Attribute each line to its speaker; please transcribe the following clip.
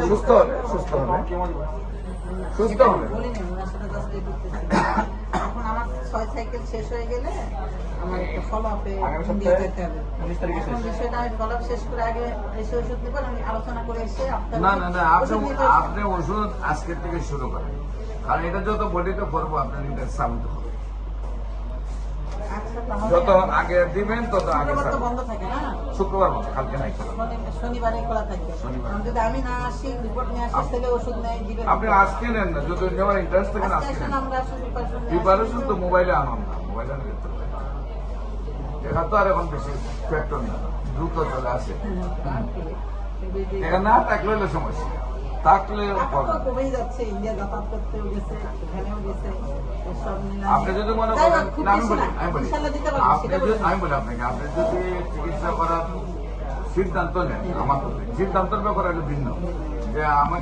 Speaker 1: সুস্থ হলে
Speaker 2: বলিনি ওনার সাথে জাস্ট এই করতেছি। এখন আমার 6 সাইকেল শেষ হয়ে গেলে আমার একটা ফলো আপে ইন্ডিয়া যেতে হবে। এখন বিষয়টা আমি ফলো আপ শেষ করে আগে এসে ওষুধ নিব, আমি আলোচনা করে এসে আপনার
Speaker 1: না আপনি ওষুধ আজকের থেকে শুরু করেন, কারণ এটা যত বডিতে পড়বো আপনার ইন্টারেস্ট সাবিত হবে।
Speaker 2: আচ্ছা, তাহলে
Speaker 1: যত আগে দিবেন তত আগে
Speaker 2: শুক্রবার তো
Speaker 1: সাবিত।
Speaker 2: বন্ধ থাকে না,
Speaker 1: শুক্রবার বন্ধ, কালকে নাই খোলা।
Speaker 2: শনিবারে খোলা থাকবে।
Speaker 1: শনিবার।
Speaker 2: কারণ যদি আমি না আসি, রিপোর্ট নিয়ে আসি, তাহলে ওষুধ নেয় দিবেন।
Speaker 1: আপনি আজকে নেন না, যদি নেওয়ার ইন্টারেস্ট থাকেন
Speaker 2: আজকে
Speaker 1: আজকে
Speaker 2: আসেন,
Speaker 1: নেন।
Speaker 2: আমরা আসলে
Speaker 1: প্রিপারেশন তো মোবাইলে আনন্দ না, মোবাইলে আনতে হবে। এটা তো আর এখন বেশি ফ্যাক্টর নেই, দ্রুত চলে আসে। এটা না থাকলে হলো সমস্যা, থাকলে
Speaker 2: টাকা তো কমেই যাচ্ছে, ইন্ডিয়া যাতায়াত করতেও গেছে, এখানেও গেছে, সব মিলায়।
Speaker 1: আপনি যদি মনে
Speaker 2: যাই
Speaker 1: করেন,
Speaker 2: হোক, খুব
Speaker 1: না, আমি
Speaker 2: বেশি
Speaker 1: বলি
Speaker 2: না। ইনশাআল্লাহ দিতে পারবো, সেটা বলছি।
Speaker 1: আমি বলি আপনাকে, আপনি যদি চিকিৎসা করার সিদ্ধান্ত নেন, আমার সিদ্ধান্তের ব্যাপারে ভিন্ন, যে আমার